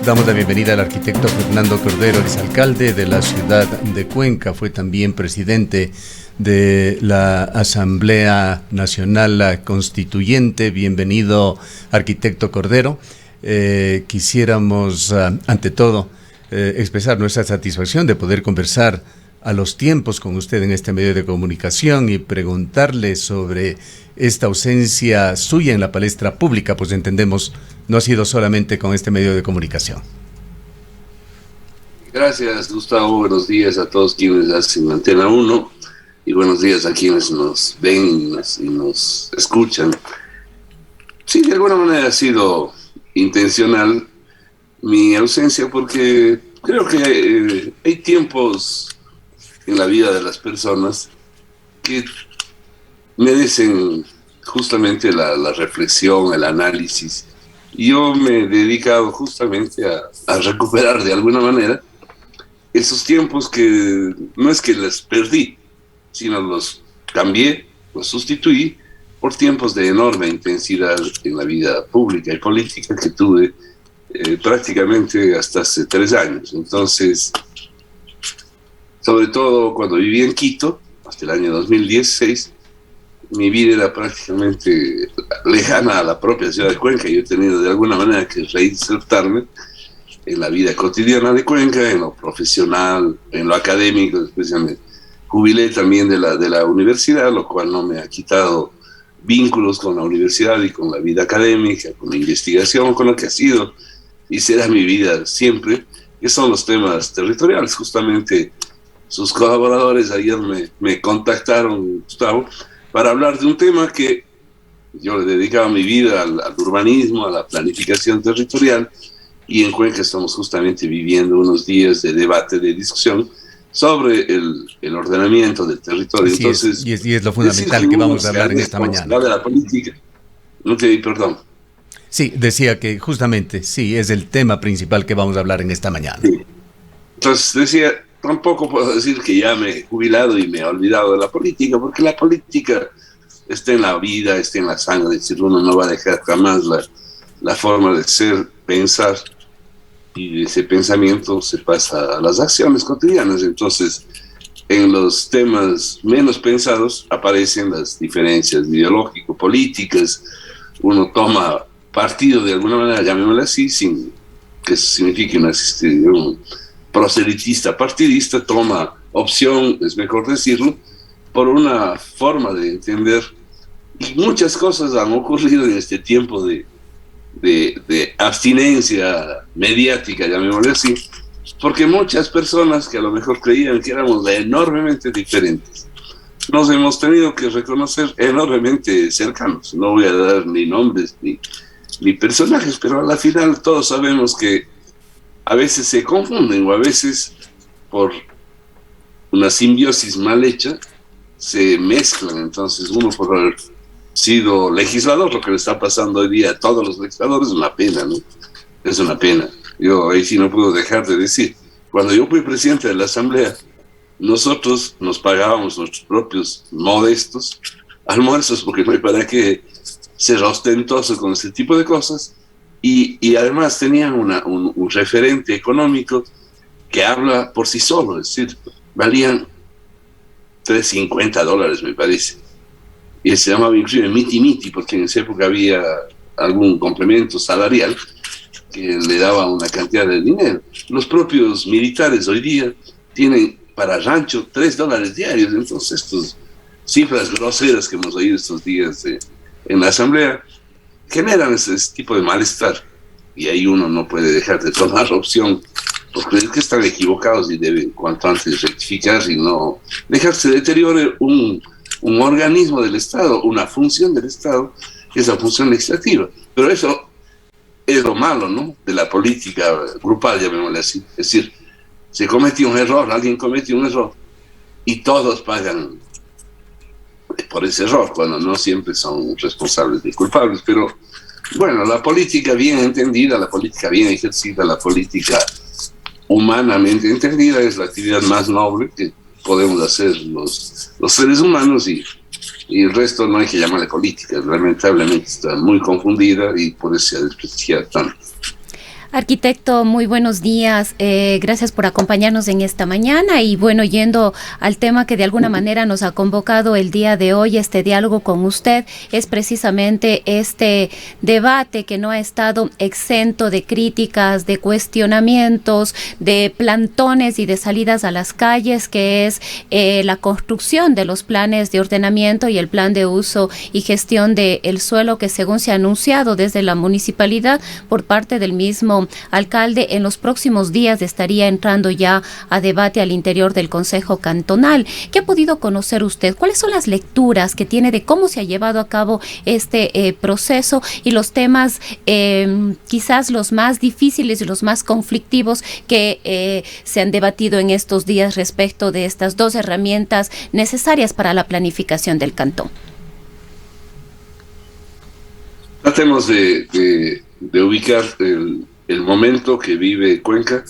Damos la bienvenida al arquitecto Fernando Cordero, exalcalde de la ciudad de Cuenca. Fue también presidente de la Asamblea Nacional Constituyente. Bienvenido, arquitecto Cordero. Quisiéramos, ante todo, expresar nuestra satisfacción de poder conversar a los tiempos con usted en este medio de comunicación y preguntarle sobre esta ausencia suya en la palestra pública, pues entendemos no ha sido solamente con este medio de comunicación. Gracias, Gustavo. Buenos días a todos quienes hacen Antena 1 y buenos días a quienes nos ven y nos escuchan. Sí, de alguna manera ha sido intencional mi ausencia porque creo que hay tiempos en la vida de las personas que merecen justamente la reflexión, el análisis. Y yo me he dedicado justamente a recuperar de alguna manera esos tiempos que no es que los perdí, sino los cambié, los sustituí por tiempos de enorme intensidad en la vida pública y política que tuve prácticamente hasta hace 3 años. Entonces, sobre todo cuando viví en Quito, hasta el año 2016, mi vida era prácticamente lejana a la propia ciudad de Cuenca. Yo he tenido de alguna manera que reinsertarme en la vida cotidiana de Cuenca, en lo profesional, en lo académico, especialmente. Jubilé también de la universidad, lo cual no me ha quitado vínculos con la universidad y con la vida académica, con la investigación, con lo que ha sido y será mi vida siempre, que son los temas territoriales. Justamente sus colaboradores ayer me contactaron, Gustavo, para hablar de un tema que yo le dedicaba mi vida al urbanismo, a la planificación territorial, y en Cuenca estamos justamente viviendo unos días de debate, de discusión sobre el ordenamiento del territorio. Así entonces, es, y es lo fundamental que vamos a hablar en esta mañana. De la política. No te di perdón. Sí, decía que justamente, sí, es el tema principal que vamos a hablar en esta mañana. Sí. Entonces decía, tampoco puedo decir que ya me he jubilado y me he olvidado de la política, porque la política está en la vida, está en la sangre. Es decir, uno no va a dejar jamás la forma de ser, pensar, y de ese pensamiento se pasa a las acciones cotidianas. Entonces, en los temas menos pensados aparecen las diferencias ideológico-políticas. Uno toma partido de alguna manera, llamémoslo así, sin que eso signifique un proselitista partidista, toma opción, es mejor decirlo, por una forma de entender. Y muchas cosas han ocurrido en este tiempo de abstinencia mediática, llamémosle así, porque muchas personas que a lo mejor creían que éramos enormemente diferentes, nos hemos tenido que reconocer enormemente cercanos. No voy a dar ni nombres ni personajes, pero a la final todos sabemos que a veces se confunden o a veces por una simbiosis mal hecha se mezclan. Entonces uno por haber sido legislador, lo que le está pasando hoy día a todos los legisladores, es una pena, ¿no? Es una pena. Yo ahí sí no puedo dejar de decir, cuando yo fui presidente de la Asamblea, nosotros nos pagábamos nuestros propios modestos almuerzos, porque no hay para qué ser ostentoso con ese tipo de cosas, y además tenían un referente económico que habla por sí solo, es decir, valían $3.50, me parece. Y se llamaba inclusive Miti Miti, porque en esa época había algún complemento salarial que le daba una cantidad de dinero. Los propios militares hoy día tienen para rancho $3 diarios. Entonces, estas cifras groseras que hemos oído estos días en la Asamblea generan ese tipo de malestar. Y ahí uno no puede dejar de tomar opción, porque es que están equivocados y deben cuanto antes rectificar y no dejarse deteriore un organismo del Estado, una función del Estado, que es la función legislativa. Pero eso es lo malo, ¿no?, de la política grupal, llamémosle así. Es decir, se comete un error, alguien comete un error, y todos pagan por ese error, cuando no siempre son responsables ni culpables. Pero bueno, la política bien entendida, la política bien ejercida, la política humanamente entendida es la actividad más noble que podemos hacer los seres humanos, y el resto no hay que llamarle política. Lamentablemente está muy confundida y por eso se ha desprestigiado tanto. Arquitecto, muy buenos días. Gracias por acompañarnos en esta mañana y bueno, yendo al tema que de alguna manera nos ha convocado el día de hoy, este diálogo con usted, es precisamente este debate que no ha estado exento de críticas, de cuestionamientos, de plantones y de salidas a las calles, que es la construcción de los planes de ordenamiento y el plan de uso y gestión del suelo que según se ha anunciado desde la municipalidad por parte del mismo alcalde, en los próximos días estaría entrando ya a debate al interior del Consejo Cantonal. ¿Qué ha podido conocer usted? ¿Cuáles son las lecturas que tiene de cómo se ha llevado a cabo este proceso y los temas quizás los más difíciles y los más conflictivos que se han debatido en estos días respecto de estas dos herramientas necesarias para la planificación del cantón? Tratemos de ubicar el momento que vive Cuenca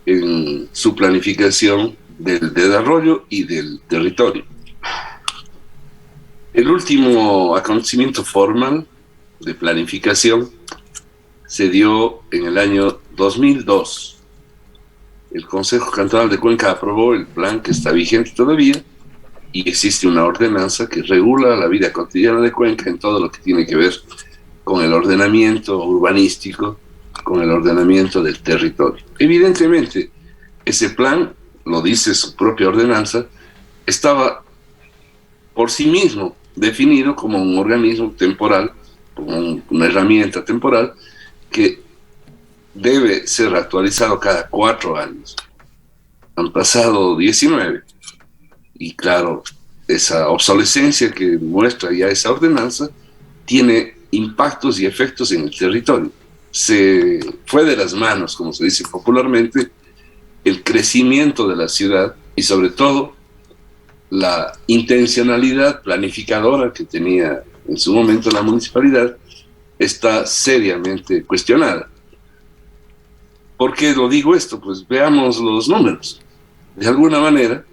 en su planificación del desarrollo y del territorio. El último acontecimiento formal de planificación se dio en el año 2002. El Consejo Cantonal de Cuenca aprobó el plan que está vigente todavía y existe una ordenanza que regula la vida cotidiana de Cuenca en todo lo que tiene que ver con el ordenamiento urbanístico, con el ordenamiento del territorio. Evidentemente, ese plan, lo dice su propia ordenanza, estaba por sí mismo definido como un organismo temporal, como una herramienta temporal que debe ser actualizado cada 4 años. Han pasado 19 y claro, esa obsolescencia que muestra ya esa ordenanza tiene impactos y efectos en el territorio. Se fue de las manos, como se dice popularmente, el crecimiento de la ciudad y sobre todo la intencionalidad planificadora que tenía en su momento la municipalidad está seriamente cuestionada. ¿Por qué lo digo esto? Pues veamos los números. De alguna manera,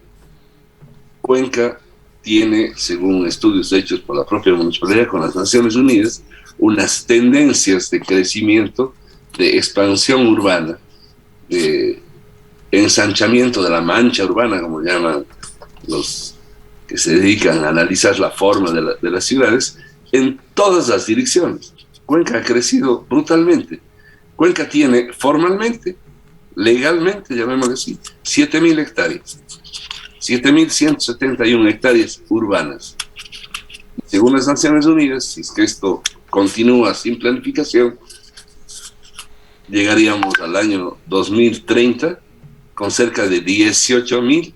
Cuenca tiene, según estudios hechos por la propia municipalidad con las Naciones Unidas, unas tendencias de crecimiento, de expansión urbana, de ensanchamiento de la mancha urbana, como llaman los que se dedican a analizar la forma de las ciudades, en todas las direcciones. Cuenca ha crecido brutalmente. Cuenca tiene formalmente, legalmente, llamémoslo así, 7.000 hectáreas. 7.171 hectáreas urbanas. Según las Naciones Unidas, si es que esto continúa sin planificación, llegaríamos al año 2030 con cerca de 18.000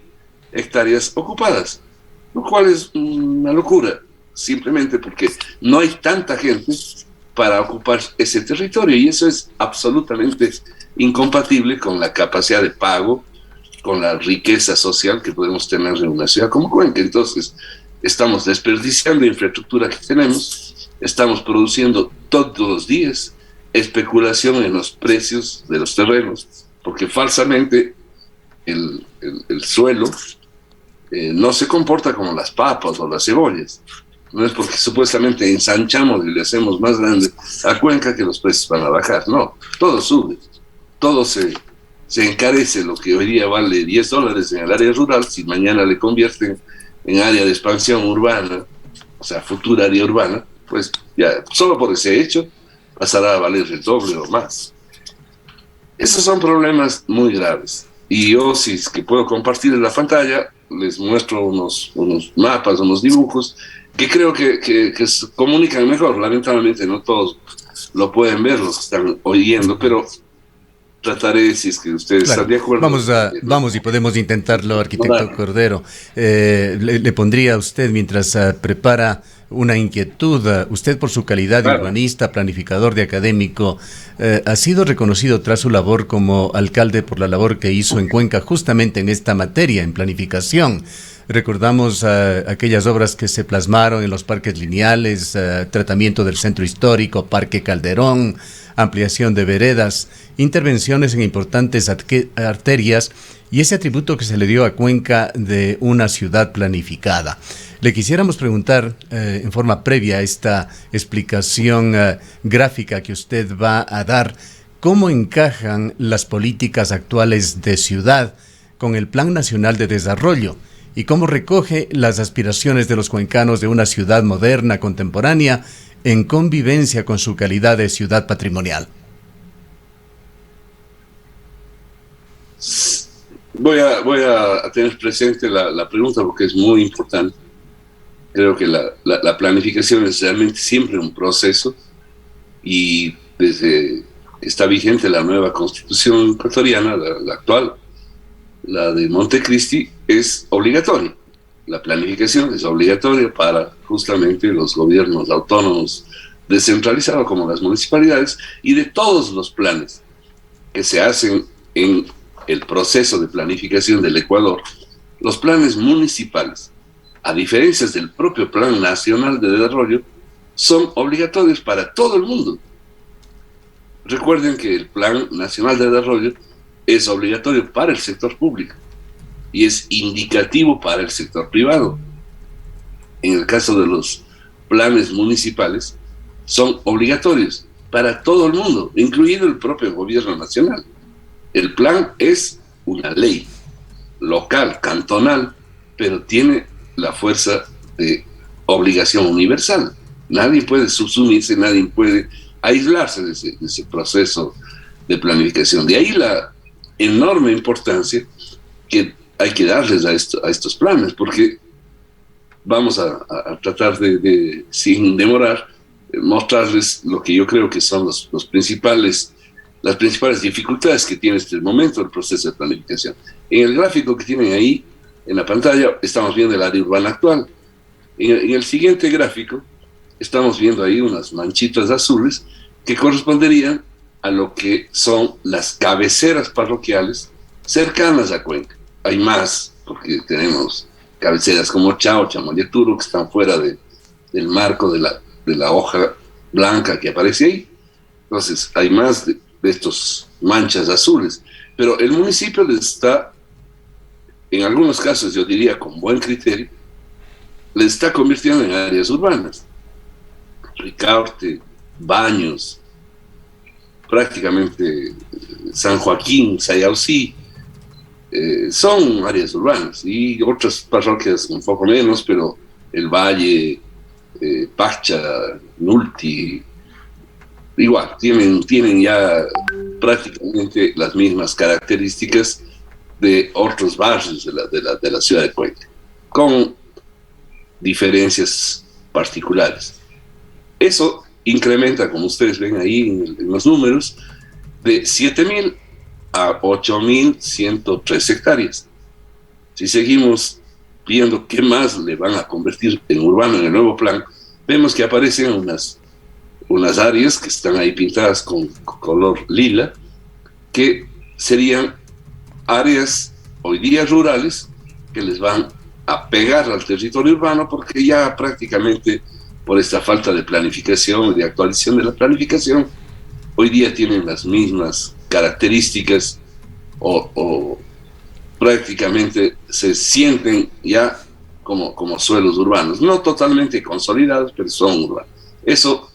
hectáreas ocupadas, lo cual es una locura, simplemente porque no hay tanta gente para ocupar ese territorio y eso es absolutamente incompatible con la capacidad de pago, con la riqueza social que podemos tener en una ciudad como Cuenca. Entonces, estamos desperdiciando la infraestructura que tenemos, estamos produciendo todos los días especulación en los precios de los terrenos, porque falsamente el suelo no se comporta como las papas o las cebollas. No es porque supuestamente ensanchamos y le hacemos más grande a Cuenca que los precios van a bajar. No, todo sube, todo se encarece. Lo que hoy día vale $10 en el área rural, si mañana le convierten en área de expansión urbana, o sea, futura área urbana, pues ya solo por ese hecho pasará a valer el doble o más. Esos son problemas muy graves. Y yo, si es que puedo compartir en la pantalla, les muestro unos mapas, unos dibujos que creo que se comunican mejor. Lamentablemente no todos lo pueden ver, los que están oyendo, pero trataré, si es que ustedes están de acuerdo. Vamos y podemos intentarlo, arquitecto Cordero. Le pondría a usted, mientras prepara una inquietud, usted por su calidad de urbanista, planificador, de académico, ha sido reconocido tras su labor como alcalde por la labor que hizo en Cuenca justamente en esta materia, en planificación. Recordamos aquellas obras que se plasmaron en los parques lineales, tratamiento del centro histórico, Parque Calderón, ampliación de veredas, intervenciones en importantes arterias y ese atributo que se le dio a Cuenca de una ciudad planificada. Le quisiéramos preguntar, en forma previa a esta explicación gráfica que usted va a dar, ¿cómo encajan las políticas actuales de ciudad con el Plan Nacional de Desarrollo? ¿Y cómo recoge las aspiraciones de los cuencanos de una ciudad moderna, contemporánea, en convivencia con su calidad de ciudad patrimonial? Voy a tener presente la pregunta porque es muy importante. Creo que la planificación es realmente siempre un proceso, y desde que está vigente la nueva constitución ecuatoriana, la actual, la de Montecristi, es obligatoria. La planificación es obligatoria para justamente los gobiernos autónomos descentralizados como las municipalidades, y de todos los planes que se hacen en el proceso de planificación del Ecuador, los planes municipales, a diferencia del propio Plan Nacional de Desarrollo, son obligatorios para todo el mundo. Recuerden que el Plan Nacional de Desarrollo es obligatorio para el sector público y es indicativo para el sector privado. En el caso de los planes municipales, son obligatorios para todo el mundo, incluido el propio gobierno nacional. El plan es una ley local, cantonal, pero tiene la fuerza de obligación universal. Nadie puede subsumirse, nadie puede aislarse de ese proceso de planificación. De ahí la enorme importancia que hay que darles a estos planes, porque vamos a tratar de, sin demorar, mostrarles lo que yo creo que son las principales dificultades que tiene este momento el proceso de planificación. En el gráfico que tienen ahí en la pantalla estamos viendo el área urbana actual. En el siguiente gráfico estamos viendo ahí unas manchitas azules que corresponderían a lo que son las cabeceras parroquiales cercanas a Cuenca. Hay más, porque tenemos cabeceras como Chao, Chamoyeturo, que están fuera del marco de la hoja blanca que aparece ahí. Entonces, hay más de estos manchas azules. Pero el municipio les está, en algunos casos yo diría con buen criterio, les está convirtiendo en áreas urbanas. Ricaurte, Baños, prácticamente San Joaquín, Sayausí, son áreas urbanas, y otras parroquias un poco menos, pero el Valle, Pacha, Nulti, igual, tienen ya prácticamente las mismas características de otros barrios de la ciudad de Cuenca, con diferencias particulares. Eso incrementa, como ustedes ven ahí en los números, de 7.000 a 8.103 hectáreas. Si seguimos viendo qué más le van a convertir en urbano en el nuevo plan, vemos que aparecen unas áreas que están ahí pintadas con color lila, que serían áreas hoy día rurales que les van a pegar al territorio urbano, porque ya prácticamente por esta falta de planificación y de actualización de la planificación, hoy día tienen las mismas características o prácticamente se sienten ya como suelos urbanos, no totalmente consolidados, pero son urbanos. Eso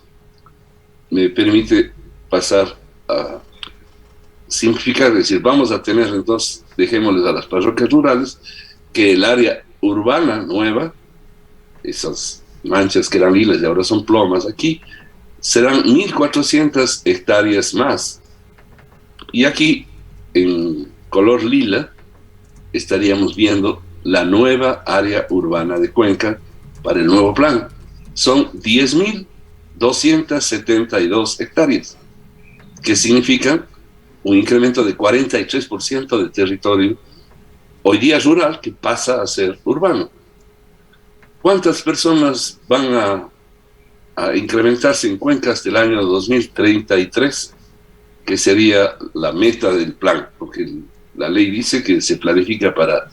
me permite pasar a simplificar, es decir, vamos a tener entonces, dejémosles a las parroquias rurales, que el área urbana nueva, esas manchas que eran lilas y ahora son plomas aquí, serán 1.400 hectáreas más. Y aquí, en color lila, estaríamos viendo la nueva área urbana de Cuenca para el nuevo plan. Son 10.272 hectáreas, que significan un incremento de 43% de territorio hoy día rural que pasa a ser urbano. ¿Cuántas personas van a incrementarse en Cuenca hasta el año 2033, que sería la meta del plan? Porque la ley dice que se planifica para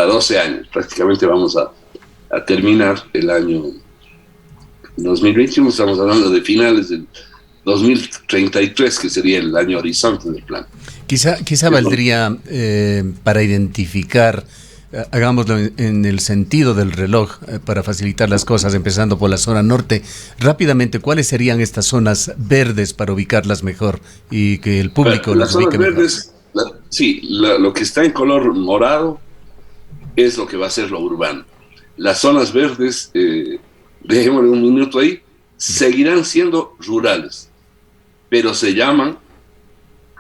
12 años. Prácticamente vamos a terminar el año 2021, estamos hablando de finales del 2033, que sería el año horizonte del plan. Quizá valdría para identificar hagámoslo en el sentido del reloj para facilitar las cosas, empezando por la zona norte. Rápidamente, ¿cuáles serían estas zonas verdes para ubicarlas mejor y que el público las ubique mejor? Las zonas verdes, lo que está en color morado es lo que va a ser lo urbano. Las zonas verdes, dejémosle un minuto ahí, seguirán siendo rurales, pero se llaman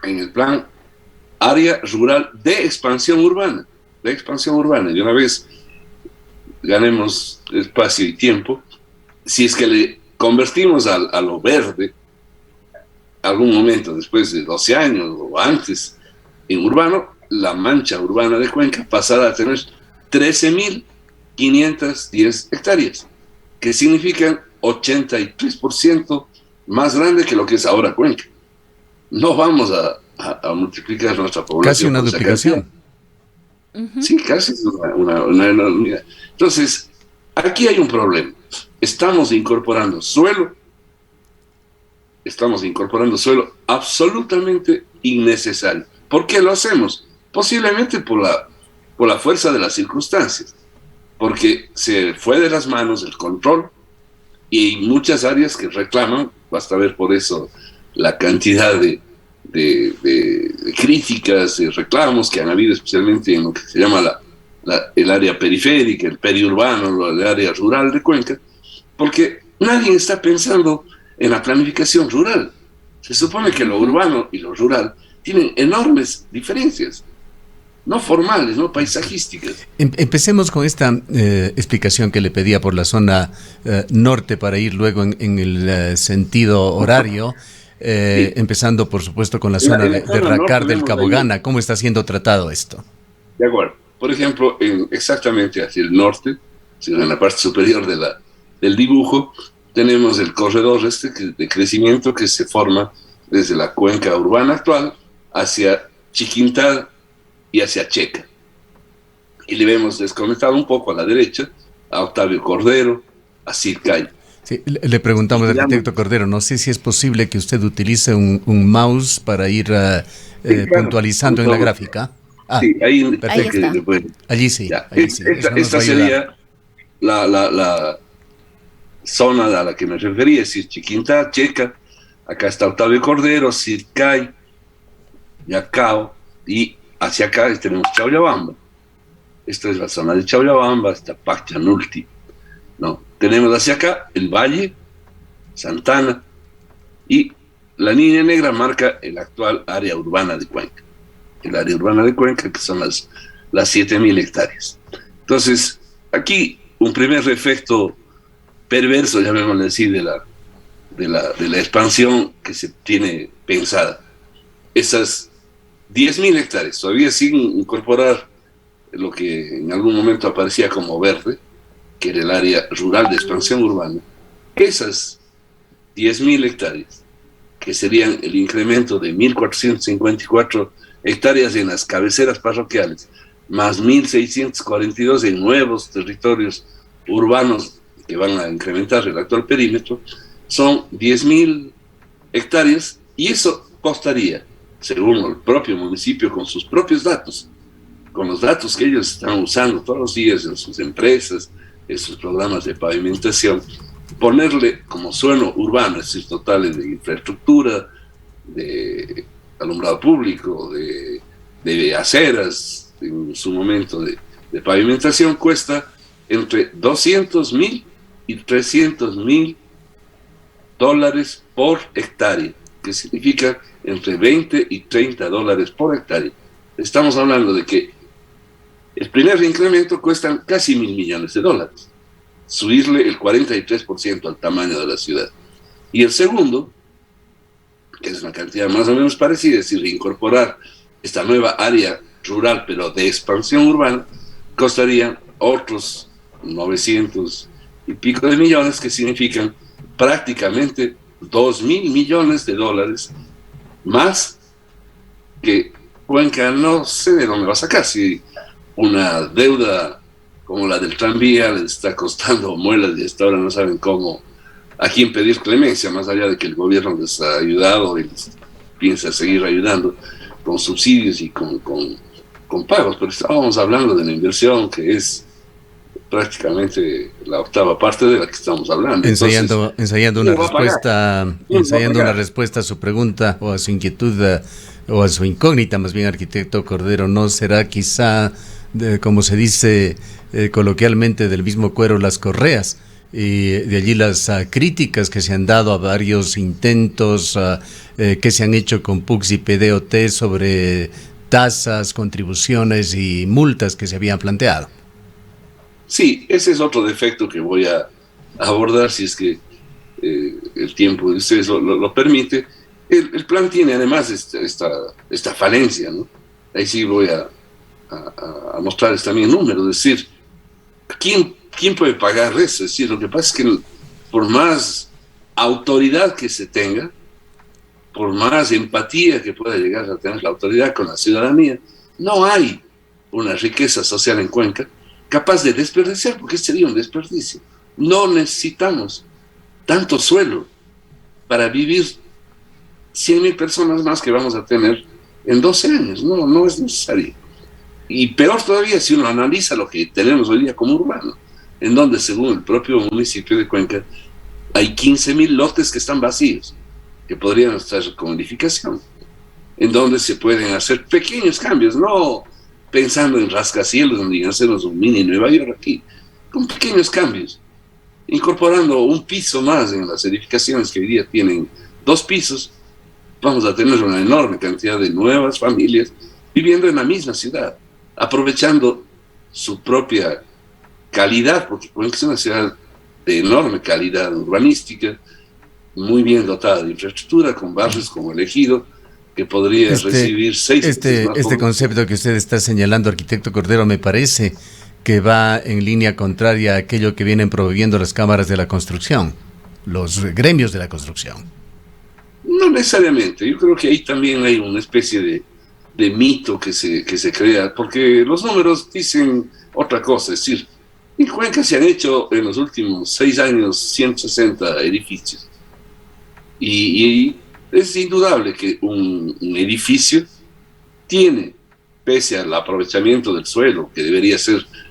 en el plan área rural de expansión urbana. Y una vez ganemos espacio y tiempo, si es que le convertimos a lo verde, algún momento después de 12 años o antes, en urbano, la mancha urbana de Cuenca pasará a tener 13.510 hectáreas, que significan 83% más grande que lo que es ahora Cuenca. No vamos a multiplicar nuestra población. Casi una duplicación. Sí, casi una enormidad. Entonces, aquí hay un problema. Estamos incorporando suelo absolutamente innecesario. ¿Por qué lo hacemos? Posiblemente por la fuerza de las circunstancias, porque se fue de las manos el control y hay muchas áreas que reclaman, basta ver por eso la cantidad de críticas, de reclamos que han habido, especialmente en lo que se llama el área periférica, el periurbano, el área rural de Cuenca, porque nadie está pensando en la planificación rural. Se supone que lo urbano y lo rural tienen enormes diferencias, no formales, no paisajísticas. Empecemos con esta explicación que le pedía por la zona norte para ir luego en el sentido horario. Sí. Empezando, por supuesto, con la zona de Racar del Cabogana. ¿Cómo está siendo tratado esto? De acuerdo. Por ejemplo, exactamente hacia el norte, en la parte superior del dibujo, tenemos el corredor de crecimiento que se forma desde la cuenca urbana actual hacia Chiquintá y hacia Checa. Y le vemos desconectado un poco a la derecha a Octavio Cordero, a Circay. Sí, le preguntamos al arquitecto Cordero, no sé si es posible que usted utilice un mouse para ir puntualizando en la gráfica. Sí, ahí perfecto. Allí sí. Esta sería la zona a la que me refería, es decir, Chiquintá, Checa, acá está Octavio Cordero, Circay, Yacao, y hacia acá tenemos Chauyabamba. Esta es la zona de Chauyabamba, está Pachanulti, ¿no? Tenemos hacia acá el Valle, Santana, y la línea negra marca el actual área urbana de Cuenca. El área urbana de Cuenca, que son las 7.000 hectáreas. Entonces, aquí un primer efecto perverso, llamémosle así, de la expansión que se tiene pensada. Esas 10.000 hectáreas, todavía sin incorporar lo que en algún momento aparecía como verde, que era el área rural de expansión urbana. Esas 10.000 hectáreas, que serían el incremento de 1.454 hectáreas en las cabeceras parroquiales, más 1.642 en nuevos territorios urbanos que van a incrementar el actual perímetro, son 10.000 hectáreas, y eso costaría, según el propio municipio, con sus propios datos, con los datos que ellos están usando todos los días en sus empresas, en sus programas de pavimentación, ponerle como suelo urbano, es decir, totales de infraestructura, de alumbrado público, de aceras, en su momento de pavimentación, cuesta entre 200.000 y 300.000 dólares por hectárea, que significa entre 20 y 30 dólares por hectárea. Estamos hablando de que el primer incremento cuesta casi $1.000 millones, subirle el 43% al tamaño de la ciudad. Y el segundo, que es una cantidad más o menos parecida, es decir, incorporar esta nueva área rural, pero de expansión urbana, costaría otros 900 y pico de millones, que significan prácticamente $2.000 millones más que Cuenca no sé de dónde va a sacar. Si una deuda como la del tranvía les está costando muelas y hasta ahora no saben cómo, a quién pedir clemencia, más allá de que el gobierno les ha ayudado y les piensa seguir ayudando con subsidios y con con pagos, pero estábamos hablando de una inversión que es prácticamente la octava parte de la que estamos hablando. Ensayando una ¿Quién respuesta a su pregunta o a su inquietud o a su incógnita, más bien, arquitecto Cordero, ¿no será quizá, como se dice coloquialmente, del mismo cuero las correas? Y de allí las críticas que se han dado a varios intentos que se han hecho con PUCS y PDOT sobre tasas, contribuciones y multas que se habían planteado. Sí, ese es otro defecto que voy a abordar si es que el tiempo de ustedes lo permite. El plan tiene además esta falencia, ¿no? Ahí sí voy a mostrarles también números, es decir, ¿quién puede pagar eso? Es decir, lo que pasa es que por más autoridad que se tenga, por más empatía que pueda llegar a tener la autoridad con la ciudadanía, no hay una riqueza social en Cuenca capaz de desperdiciar, porque sería un desperdicio. No necesitamos tanto suelo para vivir 100.000 personas más que vamos a tener en 12 años. No es necesario. Y peor todavía si uno analiza lo que tenemos hoy día como urbano, en donde, según el propio municipio de Cuenca, hay 15.000 lotes que están vacíos, que podrían estar con edificación, en donde se pueden hacer pequeños cambios, no pensando en rascacielos, donde hacernos un mini Nueva York aquí, con pequeños cambios, incorporando un piso más en las edificaciones que hoy día tienen 2 pisos, vamos a tener una enorme cantidad de nuevas familias viviendo en la misma ciudad, aprovechando su propia calidad, porque Cuenca es una ciudad de enorme calidad urbanística, muy bien dotada de infraestructura, con barrios como el Ejido, que podría recibir 6 Este concepto que usted está señalando, arquitecto Cordero, me parece que va en línea contraria a aquello que vienen promoviendo las cámaras de la construcción, los gremios de la construcción. No necesariamente, yo creo que ahí también hay una especie de mito que se crea, porque los números dicen otra cosa, es decir, en Cuenca se han hecho en los últimos 6 años 160 edificios, y es indudable que un edificio tiene, pese al aprovechamiento del suelo, que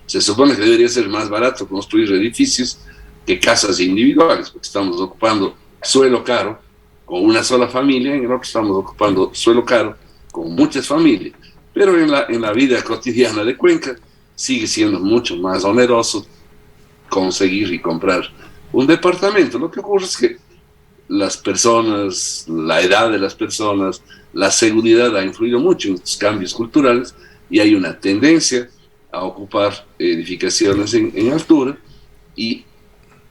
se supone que debería ser más barato construir edificios que casas individuales, porque estamos ocupando suelo caro con una sola familia, en el otro estamos ocupando suelo caro con muchas familias, pero en la vida cotidiana de Cuenca sigue siendo mucho más oneroso conseguir y comprar un departamento. Lo que ocurre es que las personas, la edad de las personas, la seguridad ha influido mucho en estos cambios culturales y hay una tendencia a ocupar edificaciones en altura, y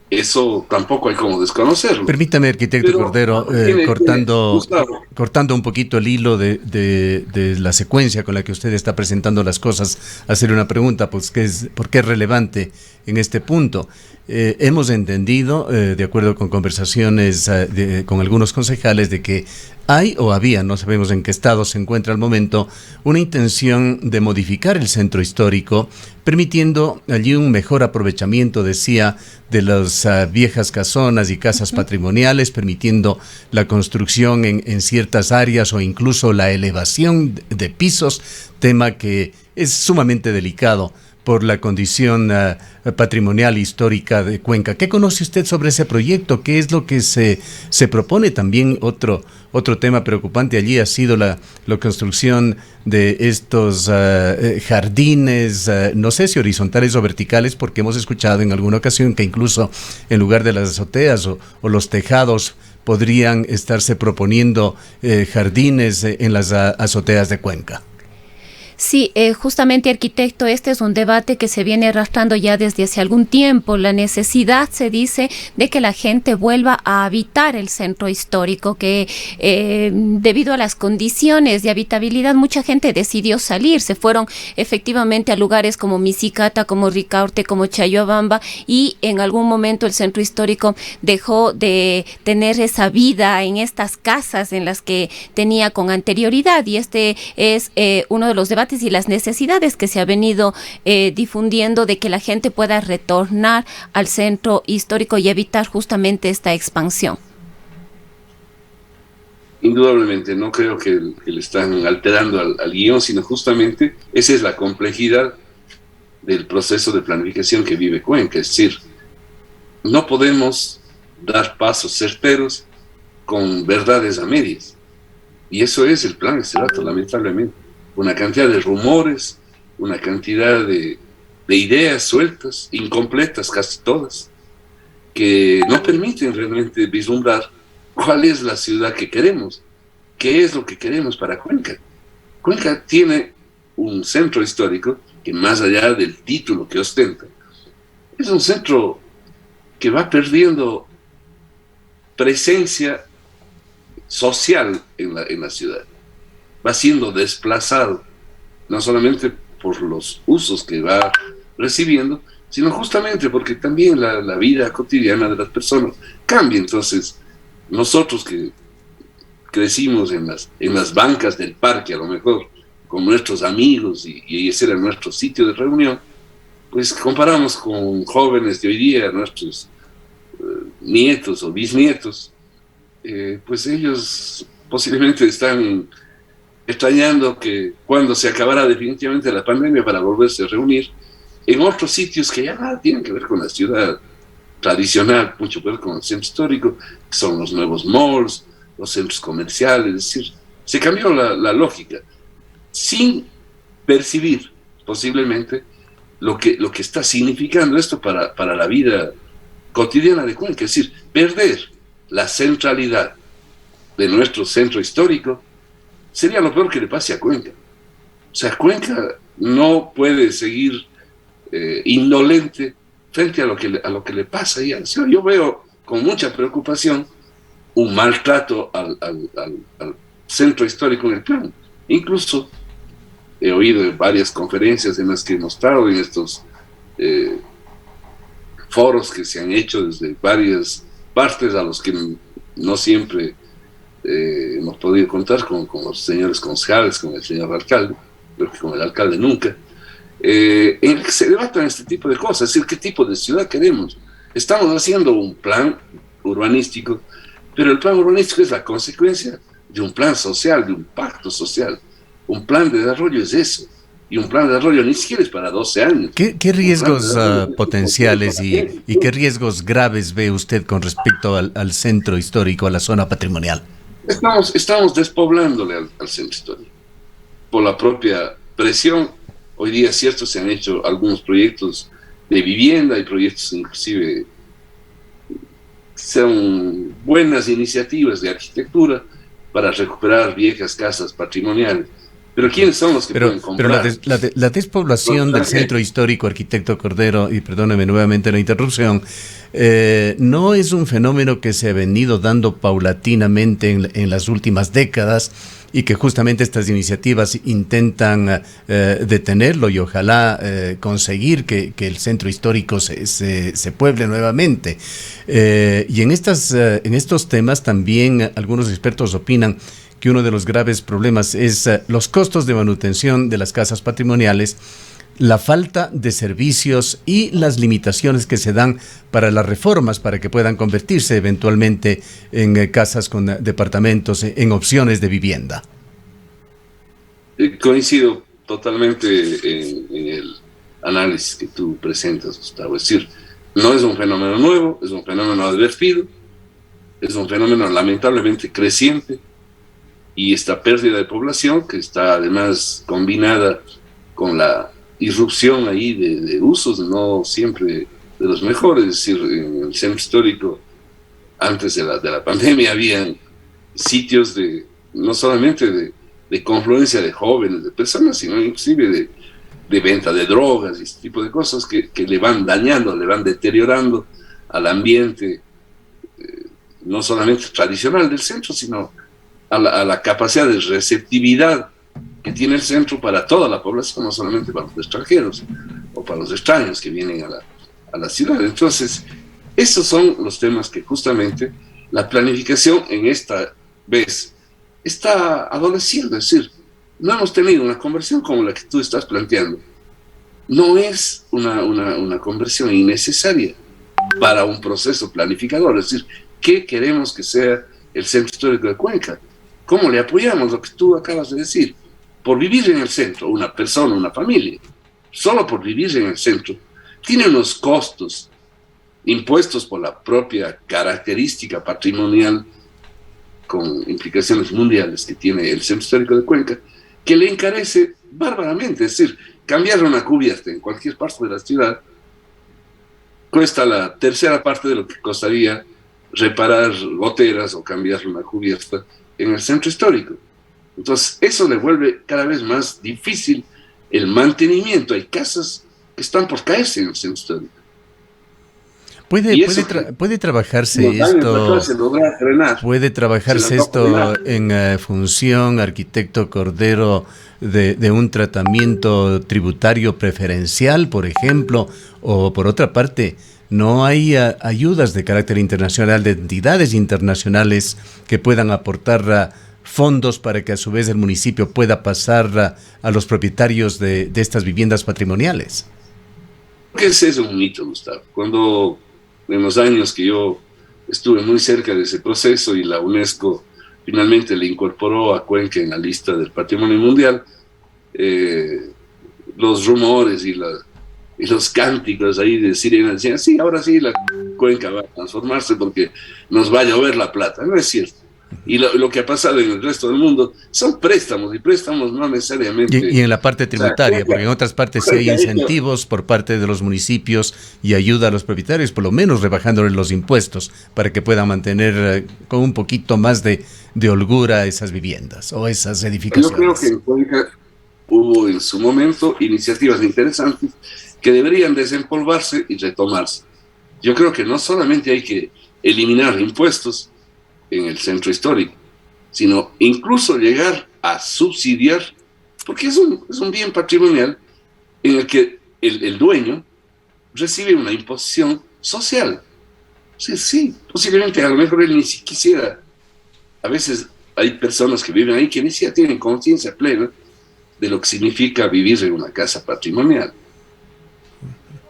eso tampoco hay como desconocerlo. Permítame, arquitecto Cordero, cortando un poquito el hilo de la secuencia con la que usted está presentando las cosas, hacer una pregunta, pues, ¿por qué es relevante en este punto? Hemos entendido, de acuerdo con conversaciones con algunos concejales, de que hay o había, no sabemos en qué estado se encuentra al momento, una intención de modificar el centro histórico, permitiendo allí un mejor aprovechamiento, decía, de las viejas casonas y casas patrimoniales, permitiendo la construcción en ciertas áreas o incluso la elevación de pisos, tema que es sumamente delicado por la condición patrimonial histórica de Cuenca. ¿Qué conoce usted sobre ese proyecto? ¿Qué es lo que se propone? También otro tema preocupante allí ha sido la construcción de estos jardines, no sé si horizontales o verticales, porque hemos escuchado en alguna ocasión que incluso en lugar de las azoteas o los tejados podrían estarse proponiendo jardines en las azoteas de Cuenca. Sí, justamente, arquitecto, este es un debate que se viene arrastrando ya desde hace algún tiempo. La necesidad, se dice, de que la gente vuelva a habitar el centro histórico, que debido a las condiciones de habitabilidad mucha gente decidió salir, se fueron efectivamente a lugares como Misicata, como Ricaurte, como Chayobamba, y en algún momento el centro histórico dejó de tener esa vida en estas casas en las que tenía con anterioridad, y este es uno de los debates y las necesidades que se ha venido difundiendo, de que la gente pueda retornar al centro histórico y evitar justamente esta expansión. indudablemente no creo que le están alterando al guión, sino justamente esa es la complejidad del proceso de planificación que vive Cuenca. Es decir, no podemos dar pasos certeros con verdades a medias. Y eso es el plan Estelato, lamentablemente. Una cantidad de rumores, una cantidad de ideas sueltas, incompletas casi todas, que no permiten realmente vislumbrar cuál es la ciudad que queremos, qué es lo que queremos para Cuenca. Cuenca tiene un centro histórico que, más allá del título que ostenta, es un centro que va perdiendo presencia social en la ciudad. Va siendo desplazado, no solamente por los usos que va recibiendo, sino justamente porque también la vida cotidiana de las personas cambia. Entonces, nosotros que crecimos en las bancas del parque, a lo mejor, con nuestros amigos, y ese era nuestro sitio de reunión, pues comparamos con jóvenes de hoy día, nuestros nietos o bisnietos, pues ellos posiblemente están extrañando que cuando se acabara definitivamente la pandemia para volverse a reunir en otros sitios que ya nada tienen que ver con la ciudad tradicional, mucho que ver con el centro histórico, que son los nuevos malls, los centros comerciales. Es decir, se cambió la lógica, sin percibir posiblemente lo que está significando esto para la vida cotidiana de Cuenca. Es decir, perder la centralidad de nuestro centro histórico sería lo peor que le pase a Cuenca. O sea, Cuenca no puede seguir indolente frente a lo que le pasa ahí a la ciudad. Yo veo con mucha preocupación un maltrato al centro histórico en el plan. Incluso he oído en varias conferencias en las que hemos estado, en estos foros que se han hecho desde varias partes, a los que no siempre hemos podido contar con los señores concejales, con el señor alcalde, creo que con el alcalde nunca, en el que se debatan este tipo de cosas. Es decir, qué tipo de ciudad queremos. Estamos haciendo un plan urbanístico, pero el plan urbanístico es la consecuencia de un plan social, de un pacto social. Un plan de desarrollo es eso, y un plan de desarrollo ni siquiera es para 12 años. ¿Qué riesgos potenciales y qué riesgos graves ve usted con respecto al centro histórico, a la zona patrimonial? Estamos despoblándole al centro histórico por la propia presión. Hoy día, cierto, se han hecho algunos proyectos de vivienda y proyectos inclusive son buenas iniciativas de arquitectura para recuperar viejas casas patrimoniales. Pero ¿quiénes son los que pueden comprar? Pero la despoblación del centro histórico, arquitecto Cordero, y perdóneme nuevamente la interrupción, no es un fenómeno que se ha venido dando paulatinamente en las últimas décadas, y que justamente estas iniciativas intentan detenerlo y ojalá conseguir que el centro histórico se pueble nuevamente. Y en estos temas también algunos expertos opinan que uno de los graves problemas es los costos de manutención de las casas patrimoniales, la falta de servicios y las limitaciones que se dan para las reformas para que puedan convertirse eventualmente en casas con departamentos, en opciones de vivienda. Coincido totalmente en el análisis que tú presentas, Gustavo. Es decir, no es un fenómeno nuevo, es un fenómeno advertido, es un fenómeno lamentablemente creciente, y esta pérdida de población, que está además combinada con la irrupción ahí de usos no siempre de los mejores. Es decir, en el centro histórico, antes de la pandemia, habían sitios no solamente de confluencia de jóvenes, de personas, sino inclusive de venta de drogas y este tipo de cosas que le van dañando, le van deteriorando al ambiente, no solamente tradicional del centro, sino a la capacidad de receptividad que tiene el centro para toda la población, no solamente para los extranjeros o para los extraños que vienen a la ciudad. Entonces, esos son los temas que justamente la planificación en esta vez está adoleciendo. Es decir, no hemos tenido una conversión como la que tú estás planteando. No es una conversión innecesaria para un proceso planificador. Es decir, ¿qué queremos que sea el centro histórico de Cuenca? ¿Cómo le apoyamos? Lo que tú acabas de decir. Por vivir en el centro, una persona, una familia, solo por vivir en el centro, tiene unos costos impuestos por la propia característica patrimonial con implicaciones mundiales que tiene el Centro Histórico de Cuenca, que le encarece bárbaramente. Es decir, cambiar una cubierta en cualquier parte de la ciudad cuesta la tercera parte de lo que costaría reparar goteras o cambiar una cubierta en el centro histórico. Entonces, eso le vuelve cada vez más difícil el mantenimiento. Hay casas que están por caerse en el centro histórico. Puede trabajarse esto en función, arquitecto Cordero, de un tratamiento tributario preferencial, por ejemplo, o por otra parte, ¿no hay ayudas de carácter internacional, de entidades internacionales que puedan aportar fondos para que a su vez el municipio pueda pasar a los propietarios de estas viviendas patrimoniales? Ese es un mito, Gustavo. Cuando en los años que yo estuve muy cerca de ese proceso y la UNESCO finalmente le incorporó a Cuenca en la lista del Patrimonio Mundial, los rumores y los cánticos ahí de sirenas decían, sí, ahora sí la Cuenca va a transformarse porque nos va a llover la plata. No es cierto. Y lo que ha pasado en el resto del mundo son préstamos, y préstamos no necesariamente... Y en la parte tributaria, porque en otras partes sí hay incentivos por parte de los municipios y ayuda a los propietarios, por lo menos rebajándoles los impuestos, para que puedan mantener con un poquito más de holgura esas viviendas o esas edificaciones. Yo creo que en Cuenca hubo en su momento iniciativas interesantes que deberían desempolvarse y retomarse. Yo creo que no solamente hay que eliminar impuestos en el centro histórico, sino incluso llegar a subsidiar, porque es un bien patrimonial en el que el dueño recibe una imposición social. Sí, posiblemente a lo mejor él ni siquiera quisiera. A veces hay personas que viven ahí que ni siquiera tienen conciencia plena de lo que significa vivir en una casa patrimonial,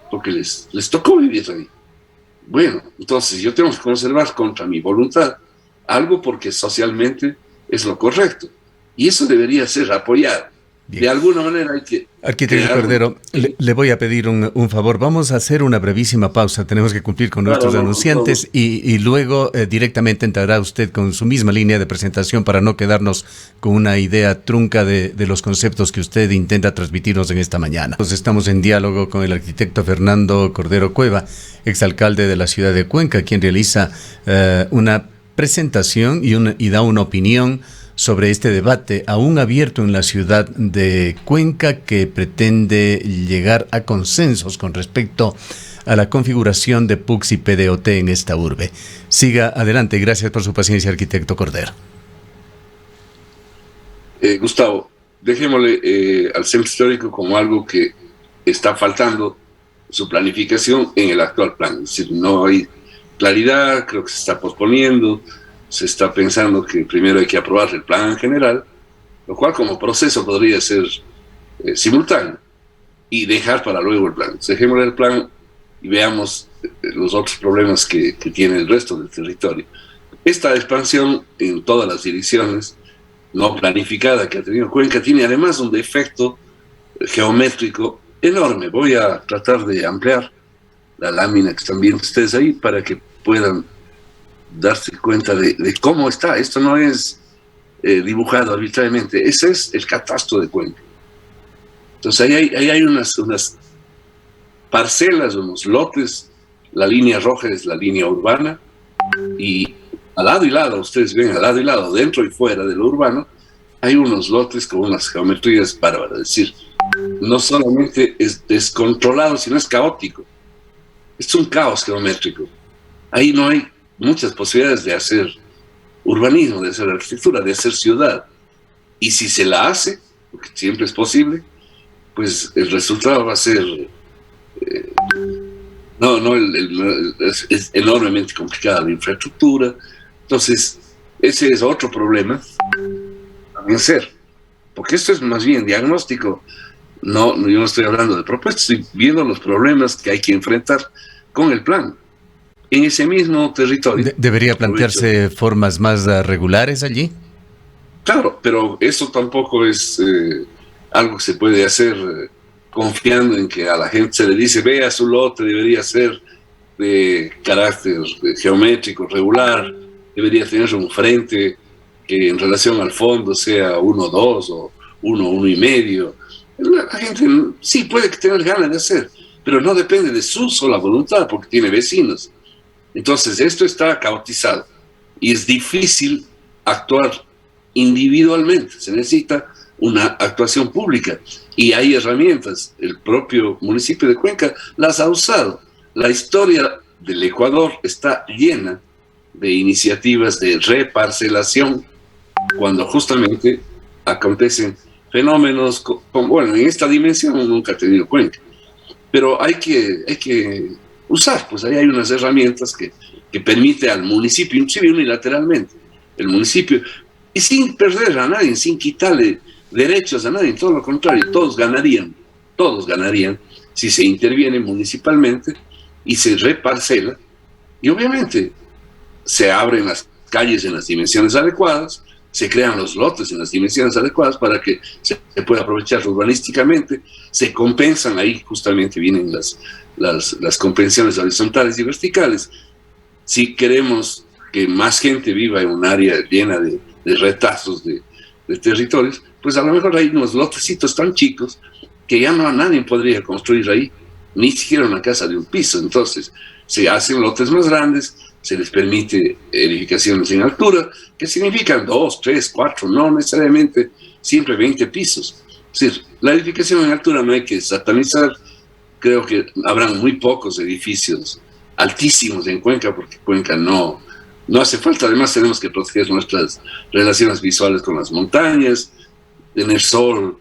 porque les tocó vivir ahí. Bueno, entonces yo tengo que conservar contra mi voluntad algo porque socialmente es lo correcto. Y eso debería ser apoyado. Bien. De alguna manera hay que... Arquitecto Cordero, le voy a pedir un favor. Vamos a hacer una brevísima pausa. Tenemos que cumplir con nuestros anunciantes y luego directamente entrará usted con su misma línea de presentación para no quedarnos con una idea trunca de los conceptos que usted intenta transmitirnos en esta mañana. Pues estamos en diálogo con el arquitecto Fernando Cordero Cueva, exalcalde de la ciudad de Cuenca, quien realiza una presentación y da una opinión sobre este debate aún abierto en la ciudad de Cuenca, que pretende llegar a consensos con respecto a la configuración de PUCS y PDOT en esta urbe. Siga adelante. Gracias por su paciencia, arquitecto Cordero. Gustavo, dejémosle al centro histórico como algo que está faltando su planificación en el actual plan. Es decir, no hay claridad, creo que se está posponiendo, se está pensando que primero hay que aprobar el plan general, lo cual como proceso podría ser simultáneo, y dejar para luego el plan. Dejémosle el plan y veamos los otros problemas que tiene el resto del territorio. Esta expansión en todas las direcciones no planificada que ha tenido Cuenca tiene además un defecto geométrico enorme. Voy a tratar de ampliar la lámina que están viendo ustedes ahí para que puedan darse cuenta de cómo está. Esto no es dibujado arbitrariamente. Ese es el catastro de Cuenca. Entonces ahí hay unas parcelas, unos lotes. La línea roja es la línea urbana y al lado y lado, ustedes ven al lado y lado, dentro y fuera de lo urbano, hay unos lotes con unas geometrías bárbaras. Es decir, no solamente es descontrolado, sino es caótico. Es un caos geométrico. Ahí no hay muchas posibilidades de hacer urbanismo, de hacer arquitectura, de hacer ciudad. Y si se la hace, porque siempre es posible, pues el resultado va a ser... es enormemente complicada la infraestructura. Entonces, ese es otro problema también ser. Porque esto es más bien diagnóstico. No, yo no estoy hablando de propuestas, estoy viendo los problemas que hay que enfrentar con el plan. En ese mismo territorio. ¿Debería plantearse formas más regulares allí? Claro, pero eso tampoco es algo que se puede hacer confiando en que a la gente se le dice, vea, su lote debería ser de carácter geométrico regular, debería tener un frente que en relación al fondo sea 1,2 o 1,1,5. La gente sí puede tener ganas de hacer, pero no depende de su sola voluntad porque tiene vecinos. Entonces esto está caotizado y es difícil actuar individualmente, se necesita una actuación pública y hay herramientas. El propio municipio de Cuenca las ha usado. La historia del Ecuador está llena de iniciativas de reparcelación cuando justamente acontecen fenómenos bueno, en esta dimensión nunca ha tenido Cuenca, pero hay que usar, pues ahí hay unas herramientas que permite al municipio, inclusive unilateralmente, el municipio, y sin perder a nadie, sin quitarle derechos a nadie, todo lo contrario, todos ganarían si se interviene municipalmente y se reparcela, y obviamente se abren las calles en las dimensiones adecuadas, se crean los lotes en las dimensiones adecuadas para que se pueda aprovechar urbanísticamente, se compensan, ahí justamente vienen las compensaciones horizontales y verticales. Si queremos que más gente viva en un área llena de retazos de territorios, pues a lo mejor hay unos lotecitos tan chicos que ya nadie podría construir ahí, ni siquiera una casa de un piso. Entonces se hacen lotes más grandes, se les permite edificaciones en altura, que significan 2, 3, 4, no necesariamente siempre 20 pisos. Es decir, la edificación en altura no hay que satanizar. Creo que habrán muy pocos edificios altísimos en Cuenca, porque Cuenca no hace falta. Además tenemos que proteger nuestras relaciones visuales con las montañas, tener sol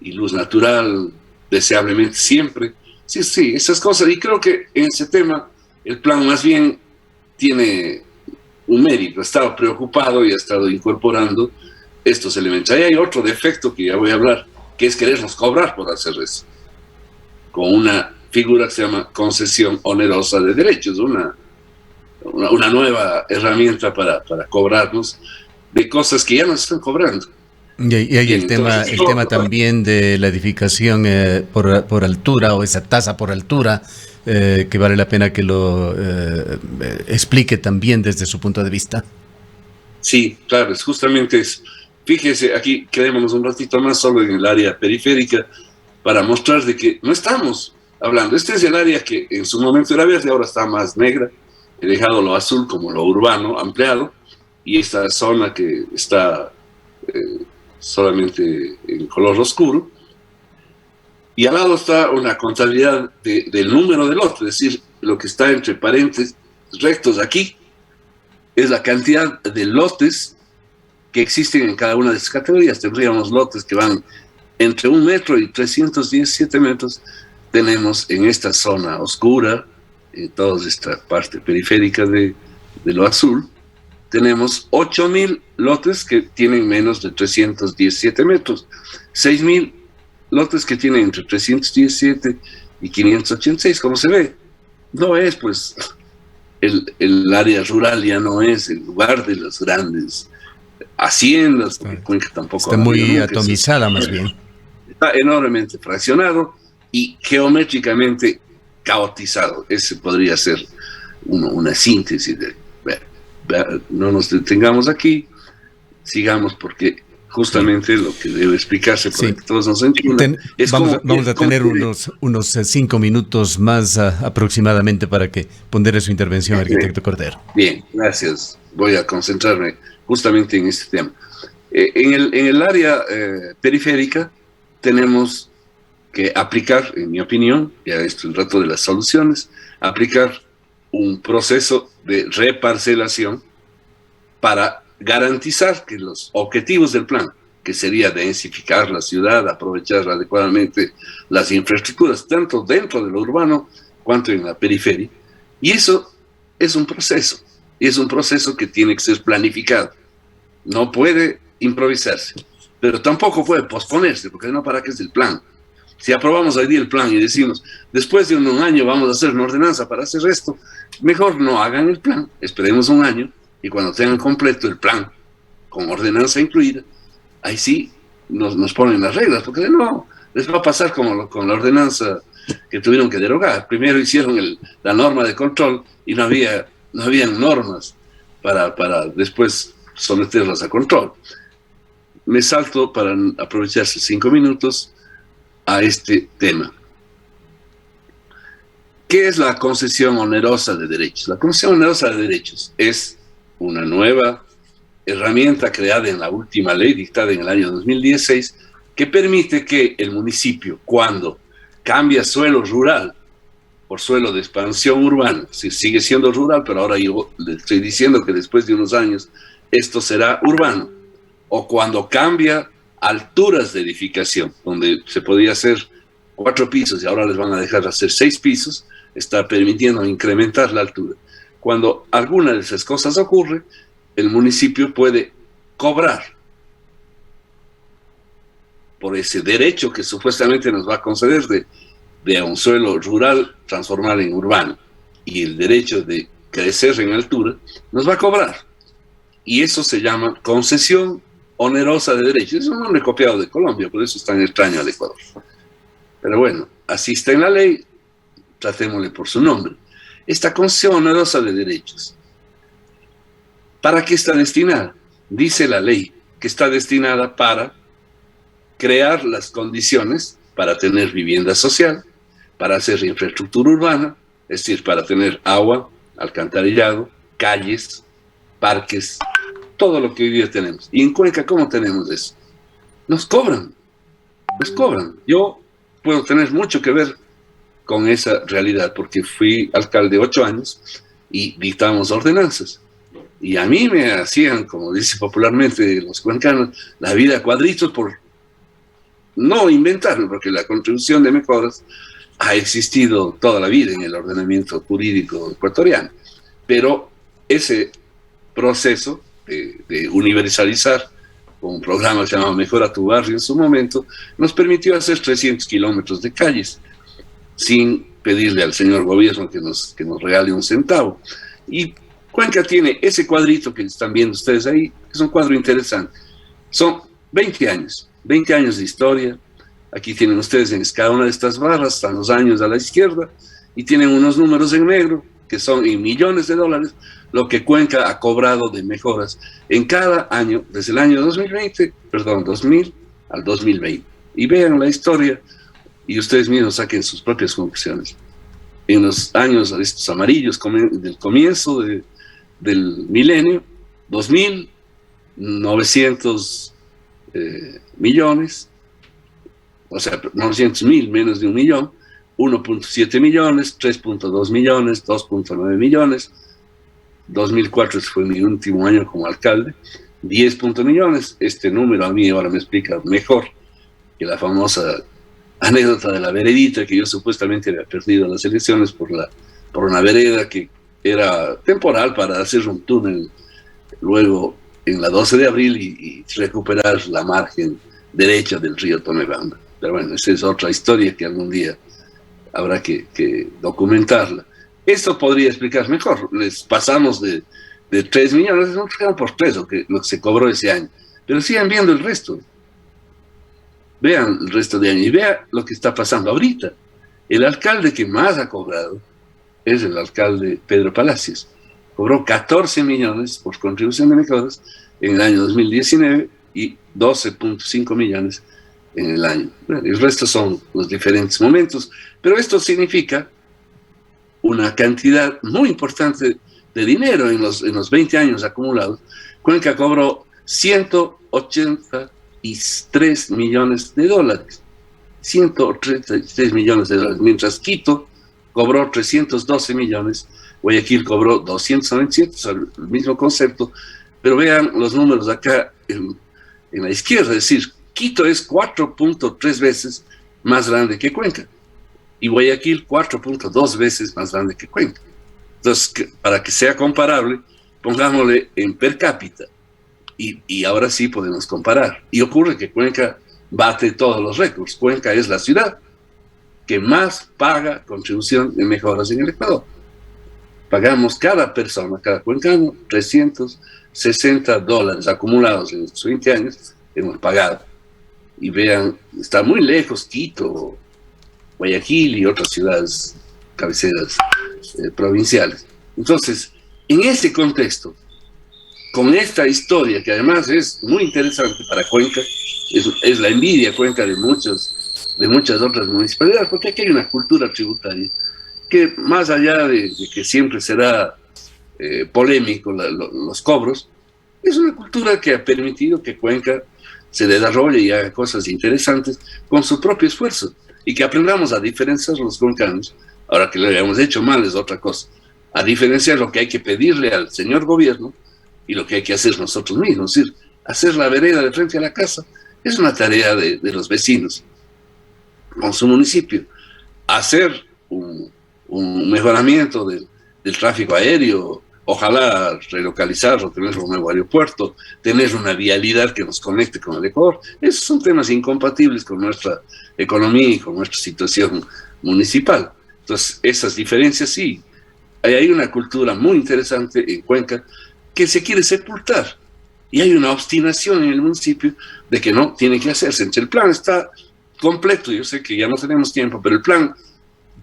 y luz natural deseablemente siempre. Sí, esas cosas. Y creo que en ese tema el plan más bien tiene un mérito, ha estado preocupado y ha estado incorporando estos elementos. Ahí hay otro defecto que ya voy a hablar, que es querernos cobrar por hacer eso, con una figura que se llama concesión onerosa de derechos, una nueva herramienta para cobrarnos de cosas que ya nos están cobrando. Y hay el tema también de la edificación por altura, o esa tasa por altura, que vale la pena que lo explique también desde su punto de vista. Sí, claro, es justamente eso. Fíjese, aquí quedémonos un ratito más solo en el área periférica para mostrar de que no estamos hablando. Este es el área que en su momento era verde, ahora está más negra. He dejado lo azul como lo urbano ampliado, y esta zona que está solamente en color oscuro. Y al lado está una contabilidad del número de lotes, es decir, lo que está entre paréntesis rectos aquí es la cantidad de lotes que existen en cada una de estas categorías. Tendríamos lotes que van entre 1 metro y 317 metros. Tenemos en esta zona oscura, en toda esta parte periférica de lo azul, tenemos 8,000 lotes que tienen menos de 317 metros, 6,000 lotes que tienen entre 317 y 586, como se ve. No es, pues, el área rural ya no es el lugar de las grandes haciendas, porque Cuenca tampoco está muy atomizada, más bien. Está enormemente fraccionado y geométricamente caotizado. Ese podría ser una síntesis de... No nos detengamos aquí, sigamos, porque justamente lo que debe explicarse para que todos nos entiendan es vamos a tener unos 5 minutos más aproximadamente para que pondere su intervención, arquitecto Cordero. Bien, gracias. Voy a concentrarme justamente en este tema. En el área periférica tenemos que aplicar, en mi opinión, ya esto es el rato de las soluciones, aplicar un proceso de reparcelación para garantizar que los objetivos del plan, que sería densificar la ciudad, aprovechar adecuadamente las infraestructuras, tanto dentro de lo urbano cuanto en la periferia, y eso es un proceso, y es un proceso que tiene que ser planificado. No puede improvisarse, pero tampoco puede posponerse, porque no, para qué es el plan. Si aprobamos hoy día el plan y decimos, después de un año vamos a hacer una ordenanza para hacer esto, mejor no hagan el plan, esperemos un año, y cuando tengan completo el plan, con ordenanza incluida, ahí sí nos ponen las reglas, porque no, les va a pasar como con la ordenanza que tuvieron que derogar. Primero hicieron la norma de control y no habían normas para después someterlas a control. Me salto para aprovechar 5 minutos a este tema. ¿Qué es la concesión onerosa de derechos? La concesión onerosa de derechos es una nueva herramienta creada en la última ley dictada en el año 2016 que permite que el municipio, cuando cambia suelo rural por suelo de expansión urbana, sigue siendo rural, pero ahora yo le estoy diciendo que después de unos años esto será urbano, o cuando cambia alturas de edificación, donde se podía hacer 4 pisos y ahora les van a dejar hacer 6 pisos, está permitiendo incrementar la altura. Cuando alguna de esas cosas ocurre, el municipio puede cobrar por ese derecho que supuestamente nos va a conceder de a un suelo rural transformar en urbano, y el derecho de crecer en altura nos va a cobrar. Y eso se llama concesión onerosa de derechos. Es un nombre copiado de Colombia, por eso es tan extraño al Ecuador. Pero bueno, así está en la ley, tratémosle por su nombre. Esta concesión onerosa de derechos, ¿para qué está destinada? Dice la ley que está destinada para crear las condiciones para tener vivienda social, para hacer infraestructura urbana, es decir, para tener agua, alcantarillado, calles, parques, todo lo que hoy día tenemos. ¿Y en Cuenca cómo tenemos eso? Nos cobran. Yo puedo tener mucho que ver con esa realidad, porque fui alcalde 8 años y dictamos ordenanzas. Y a mí me hacían, como dice popularmente los cuencanos, la vida a cuadritos por no inventarlo, porque la contribución de mejoras ha existido toda la vida en el ordenamiento jurídico ecuatoriano. Pero ese proceso de universalizar, con un programa llamado Mejora tu Barrio en su momento, nos permitió hacer 300 kilómetros de calles, sin pedirle al señor gobierno que nos regale un centavo. Y Cuenca tiene ese cuadrito que están viendo ustedes ahí, que es un cuadro interesante. Son 20 años de historia. Aquí tienen ustedes en cada una de estas barras, están los años a la izquierda, y tienen unos números en negro, que son en millones de dólares, lo que Cuenca ha cobrado de mejoras en cada año, desde el año 2000 al 2020. Y vean la historia, y ustedes mismos saquen sus propias conclusiones. En los años estos amarillos del comienzo del milenio, 2.900 millones, o sea, 900.000, menos de 1 millón, 1.7 millones, 3.2 millones, 2.9 millones, 2004 fue mi último año como alcalde, 10 millones. Este número a mí ahora me explica mejor que la famosa anécdota de la veredita, que yo supuestamente había perdido las elecciones por una vereda que era temporal para hacer un túnel luego en la 12 de abril y recuperar la margen derecha del río Tonebamba. Pero bueno, esa es otra historia que algún día habrá que documentarla. Esto podría explicar mejor. Les pasamos de 3 millones, no quedan por 3 lo que se cobró ese año. Pero sigan viendo el resto. Vean el resto de año y vean lo que está pasando ahorita. El alcalde que más ha cobrado es el alcalde Pedro Palacios. Cobró 14 millones por contribución de mejoras en el año 2019 y 12.5 millones en el año. Bueno, el resto son los diferentes momentos, pero esto significa una cantidad muy importante de dinero en los 20 años acumulados. Cuenca cobró 183 millones de dólares. 133 millones de dólares, mientras Quito cobró 312 millones, Guayaquil cobró 297, o sea, el mismo concepto, pero vean los números acá en la izquierda, es decir, Quito es 4.3 veces más grande que Cuenca, y Guayaquil 4.2 veces más grande que Cuenca. Entonces, para que sea comparable, pongámosle en per cápita, y ahora sí podemos comparar. Y ocurre que Cuenca bate todos los récords. Cuenca es la ciudad que más paga contribución de mejoras en el Ecuador. Pagamos cada persona, cada cuencano, $360 acumulados en estos 20 años hemos pagado. Y vean, está muy lejos Quito, Guayaquil y otras ciudades cabeceras provinciales. Entonces, en ese contexto, con esta historia, que además es muy interesante para Cuenca, es la envidia Cuenca de muchas otras municipalidades, porque aquí hay una cultura tributaria que, más allá de que siempre será polémico los cobros, es una cultura que ha permitido que Cuenca se desarrolle y haga cosas interesantes con su propio esfuerzo, y que aprendamos a diferenciar los cuencanos. Ahora que lo hayamos hecho mal es otra cosa, a diferenciar lo que hay que pedirle al señor gobierno y lo que hay que hacer nosotros mismos. Es decir, hacer la vereda de frente a la casa es una tarea de los vecinos con su municipio. Hacer un mejoramiento del tráfico aéreo, ojalá relocalizarlo, tener un nuevo aeropuerto, tener una vialidad que nos conecte con el Ecuador. Esos son temas incompatibles con nuestra economía y con nuestra situación municipal. Entonces, esas diferencias sí. Hay una cultura muy interesante en Cuenca que se quiere sepultar. Y hay una obstinación en el municipio de que no tiene que hacerse. Entonces, el plan está completo. Yo sé que ya no tenemos tiempo, pero el plan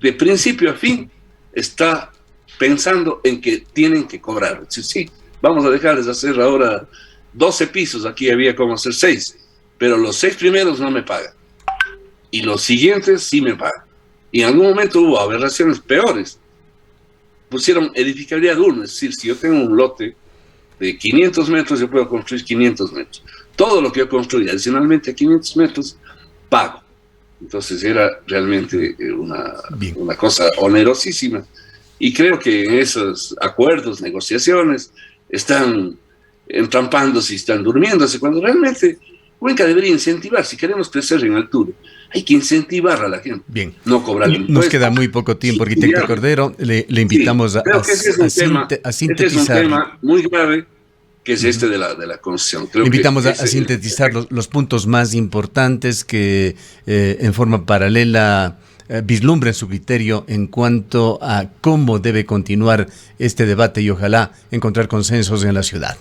de principio a fin está pensando en que tienen que cobrar. Sí, vamos a dejarles hacer ahora 12 pisos, aquí había como hacer 6, pero los 6 primeros no me pagan, y los siguientes sí me pagan. Y en algún momento hubo aberraciones peores. Pusieron edificabilidad 1, es decir, si yo tengo un lote de 500 metros, yo puedo construir 500 metros. Todo lo que yo construí adicionalmente a 500 metros, pago. Entonces era realmente una cosa onerosísima. Y creo que en esos acuerdos, negociaciones, están entrampándose y están durmiéndose, cuando realmente Cuenca debería incentivar. Si queremos crecer en altura, hay que incentivar a la gente. Bien, no cobrar impuestos. Nos queda muy poco tiempo, arquitecto Cordero. Le invitamos a sintetizar. Es un tema muy grave, que es de la concesión. Le invitamos a sintetizar los puntos más importantes que en forma paralela vislumbren su criterio en cuanto a cómo debe continuar este debate y ojalá encontrar consensos en la ciudad.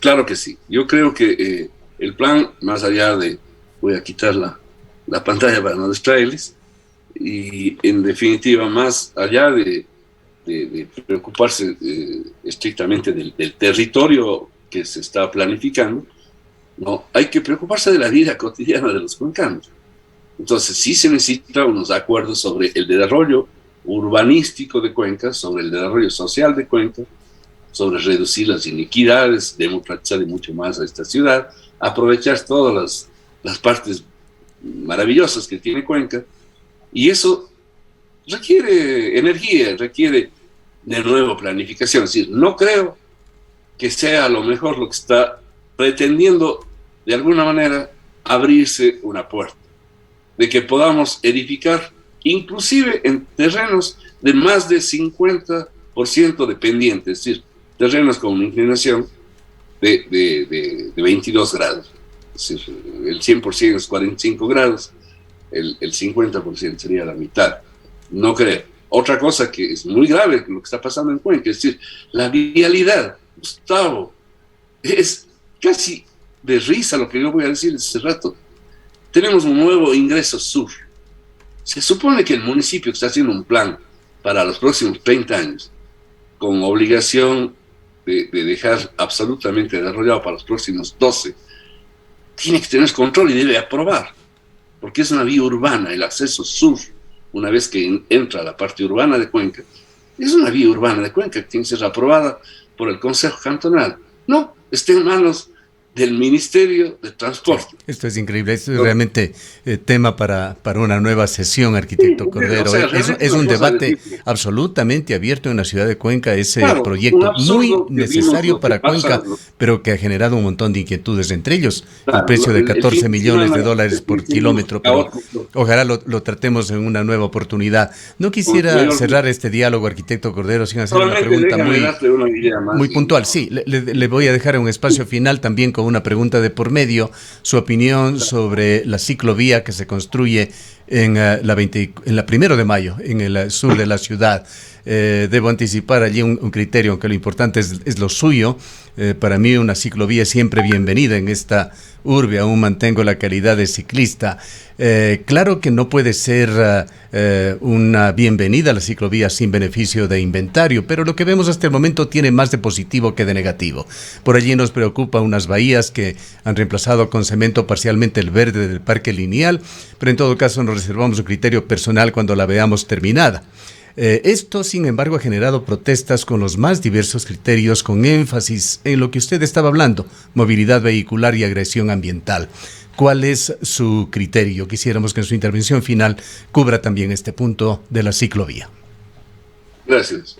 Claro que sí. Yo creo que el plan, más allá de... Voy a quitar la pantalla para no distraerles. Y en definitiva, más allá de preocuparse estrictamente del territorio que se está planificando, no, hay que preocuparse de la vida cotidiana de los cuencanos. Entonces sí se necesitan unos acuerdos sobre el desarrollo urbanístico de Cuenca, sobre el desarrollo social de Cuenca, sobre reducir las inequidades, democratizar mucho más a esta ciudad, aprovechar todas las partes maravillosas que tiene Cuenca, y eso requiere energía, requiere de nuevo planificación. Es decir, no creo que sea a lo mejor lo que está pretendiendo de alguna manera abrirse una puerta, de que podamos edificar inclusive en terrenos de más de 50% de pendiente, es decir, terrenos con una inclinación de 22 grados. Es decir, el 100% es 45 grados, el 50% sería la mitad. No creo. Otra cosa que es muy grave, lo que está pasando en Cuenca, es decir, la vialidad, Gustavo, es casi de risa lo que yo voy a decir hace rato. Tenemos un nuevo ingreso sur. Se supone que el municipio está haciendo un plan para los próximos 30 años, con obligación de dejar absolutamente desarrollado para los próximos 12. Tiene que tener control y debe aprobar, porque es una vía urbana, el acceso sur, una vez que entra la parte urbana de Cuenca, es una vía urbana de Cuenca que tiene que ser aprobada por el Consejo Cantonal. No, está en manos del Ministerio de Transporte. Esto es increíble, esto es realmente tema para una nueva sesión, arquitecto Cordero. O sea, es un debate absolutamente abierto en la ciudad de Cuenca, ese proyecto muy necesario para Cuenca, pero que ha generado un montón de inquietudes, entre ellos el precio de 14 millones de dólares por kilómetro. Pero ojalá lo tratemos en una nueva oportunidad. No quisiera cerrar este diálogo, arquitecto Cordero, sin hacer una pregunta muy puntual. Sí, le voy a dejar un espacio final también con una pregunta de por medio, su opinión sobre la ciclovía que se construye en la 1 de mayo, en el sur de la ciudad. Debo anticipar allí un criterio, aunque lo importante es lo suyo. Para mí una ciclovía es siempre bienvenida en esta urbe, aún mantengo la calidad de ciclista. Claro que no puede ser una bienvenida a la ciclovía sin beneficio de inventario, pero lo que vemos hasta el momento tiene más de positivo que de negativo. Por allí nos preocupa unas bahías que han reemplazado con cemento parcialmente el verde del parque lineal, pero en todo caso nos reservamos un criterio personal cuando la veamos terminada. Esto, sin embargo, ha generado protestas con los más diversos criterios, con énfasis en lo que usted estaba hablando, movilidad vehicular y agresión ambiental. ¿Cuál es su criterio? Quisiéramos que en su intervención final cubra también este punto de la ciclovía. Gracias.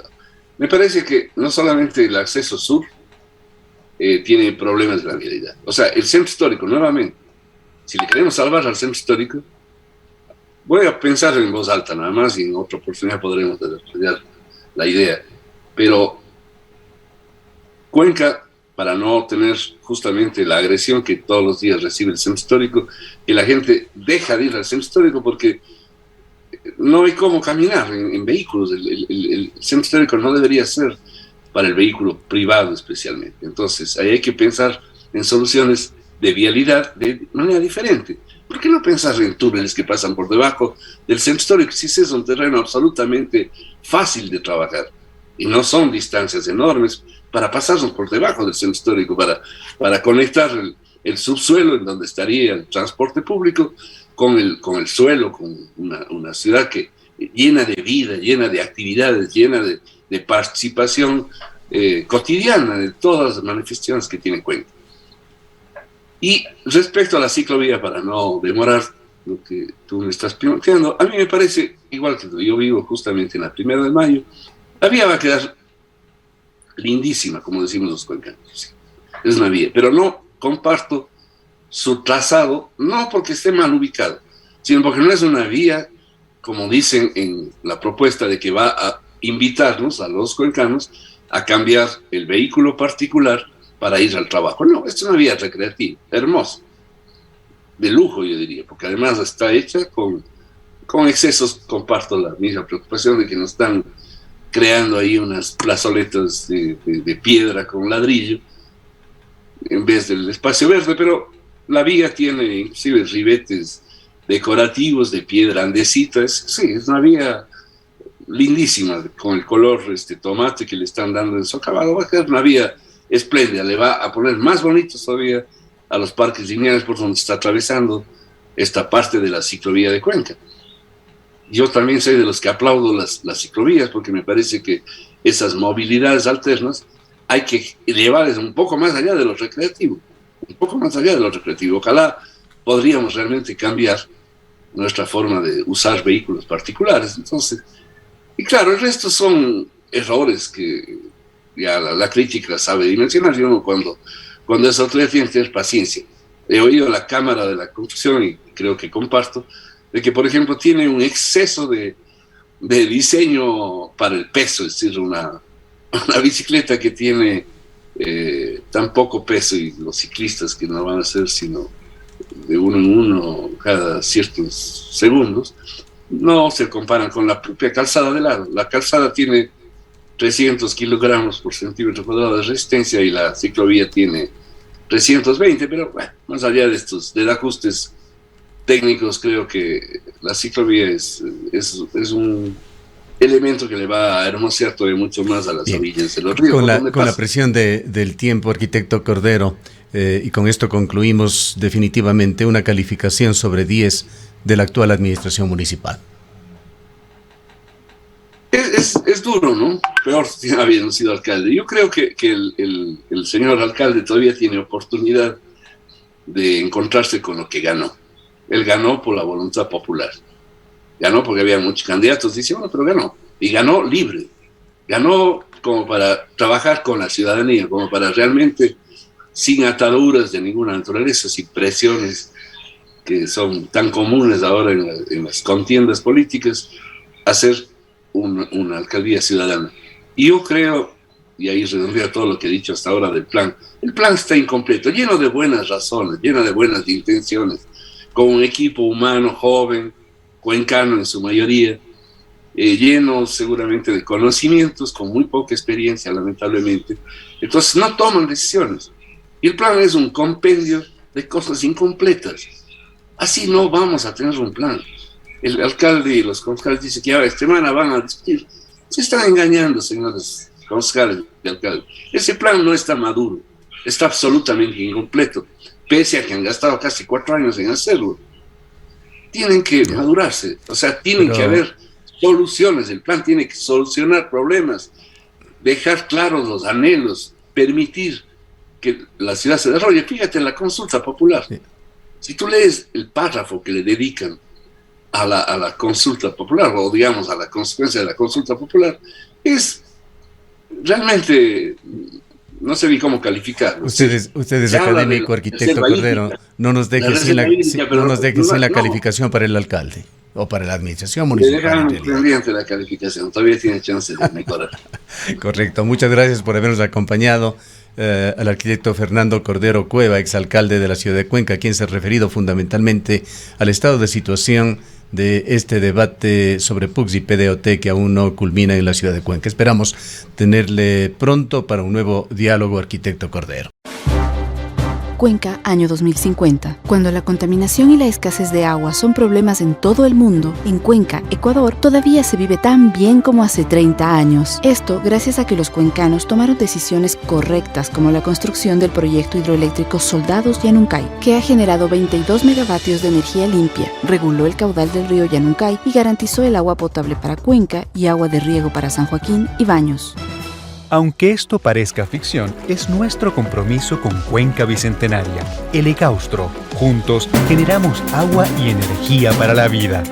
Me parece que no solamente el acceso sur tiene problemas de la vialidad. O sea, el centro histórico, nuevamente, si le queremos salvar al centro histórico, voy a pensar en voz alta nada más y en otra oportunidad podremos desarrollar la idea. Pero Cuenca, para no tener justamente la agresión que todos los días recibe el centro histórico, que la gente deja de ir al centro histórico porque no hay cómo caminar en vehículos. El centro histórico no debería ser para el vehículo privado especialmente. Entonces, ahí hay que pensar en soluciones de vialidad de manera diferente. ¿Por qué no pensar en túneles que pasan por debajo del centro histórico? Si ese es un terreno absolutamente fácil de trabajar y no son distancias enormes para pasarnos por debajo del centro histórico, para conectar el subsuelo en donde estaría el transporte público con el suelo, con una ciudad que llena de vida, llena de actividades, llena de participación cotidiana de todas las manifestaciones que tiene Cuenca. Y respecto a la ciclovía, para no demorar lo que tú me estás planteando, a mí me parece, igual que yo vivo justamente en la 1 de mayo, la vía va a quedar lindísima, como decimos los cuencanos. Es una vía, pero no comparto su trazado, no porque esté mal ubicado, sino porque no es una vía, como dicen en la propuesta de que va a invitarnos a los cuencanos a cambiar el vehículo particular para ir al trabajo. No, es una vía recreativa, hermosa, de lujo yo diría, porque además está hecha con excesos. Comparto la misma preocupación de que nos están creando ahí unas plazoletas de piedra con ladrillo en vez del espacio verde, pero la vía tiene inclusive ribetes decorativos de piedra andesita. Sí, es una vía lindísima, con el color tomate que le están dando en su acabado. Va a quedar una vía espléndida, le va a poner más bonitos todavía a los parques lineales por donde está atravesando esta parte de la ciclovía de Cuenca. Yo también soy de los que aplaudo las ciclovías, porque me parece que esas movilidades alternas hay que llevarles un poco más allá de lo recreativo, un poco más allá de lo recreativo. Ojalá podríamos realmente cambiar nuestra forma de usar vehículos particulares. Entonces, y claro, el resto son errores que ya la crítica sabe dimensionar. Yo cuando es autoridad tiene que tener paciencia. He oído a la Cámara de la Construcción, y creo que comparto, de que, por ejemplo, tiene un exceso de diseño para el peso, es decir, una bicicleta que tiene tan poco peso, y los ciclistas que no van a ser sino de uno en uno cada ciertos segundos, no se comparan con la propia calzada de lado. La calzada tiene 300 kilogramos por centímetro cuadrado de resistencia y la ciclovía tiene 320, pero bueno, más allá de estos ajustes técnicos, creo que la ciclovía es un elemento que le va a hermosear todavía mucho más a las orillas de los ríos. Con la presión del tiempo, arquitecto Cordero, y con esto concluimos definitivamente una calificación sobre 10 de la actual administración municipal. Es duro, ¿no? Peor si habiendo sido alcalde. Yo creo que el señor alcalde todavía tiene oportunidad de encontrarse con lo que ganó. Él ganó por la voluntad popular. Ganó porque había muchos candidatos, dice, bueno, pero ganó. Y ganó libre. Ganó como para trabajar con la ciudadanía, como para realmente, sin ataduras de ninguna naturaleza, sin presiones que son tan comunes ahora en las contiendas políticas, hacer una alcaldía ciudadana. Y yo creo, y ahí redondeo todo lo que he dicho hasta ahora del plan, el plan está incompleto, lleno de buenas razones, lleno de buenas intenciones, con un equipo humano joven, cuencano en su mayoría, lleno seguramente de conocimientos, con muy poca experiencia, lamentablemente. Entonces no toman decisiones. Y el plan es un compendio de cosas incompletas. Así no vamos a tener un plan. El alcalde y los concejales dicen que ya esta semana van a discutir. Se están engañando, señores concejales y alcaldes. Ese plan no está maduro, está absolutamente incompleto, pese a que han gastado casi 4 años en hacerlo. Tienen que madurarse, o sea, tienen que haber soluciones. El plan tiene que solucionar problemas, dejar claros los anhelos, permitir que la ciudad se desarrolle. Fíjate en la consulta popular. Sí. Si tú lees el párrafo que le dedican a la consulta popular, o digamos a la consecuencia de la consulta popular, es realmente, no sé ni cómo calificarlo. Ustedes académico, arquitecto Cordero, no nos deje sin la calificación para el alcalde o para la administración municipal. Le dejaron pendiente la calificación, todavía tiene chance de mejorar. Correcto, muchas gracias por habernos acompañado. Al arquitecto Fernando Cordero Cueva, exalcalde de la ciudad de Cuenca, quien se ha referido fundamentalmente al estado de situación de este debate sobre PUCS y PDOT que aún no culmina en la ciudad de Cuenca. Esperamos tenerle pronto para un nuevo diálogo, arquitecto Cordero. Cuenca, año 2050. Cuando la contaminación y la escasez de agua son problemas en todo el mundo, en Cuenca, Ecuador, todavía se vive tan bien como hace 30 años. Esto gracias a que los cuencanos tomaron decisiones correctas, como la construcción del proyecto hidroeléctrico Soldados Yanuncay, que ha generado 22 megavatios de energía limpia, reguló el caudal del río Yanuncay y garantizó el agua potable para Cuenca y agua de riego para San Joaquín y Baños. Aunque esto parezca ficción, es nuestro compromiso con Cuenca Bicentenaria, el Ecaustro. Juntos generamos agua y energía para la vida.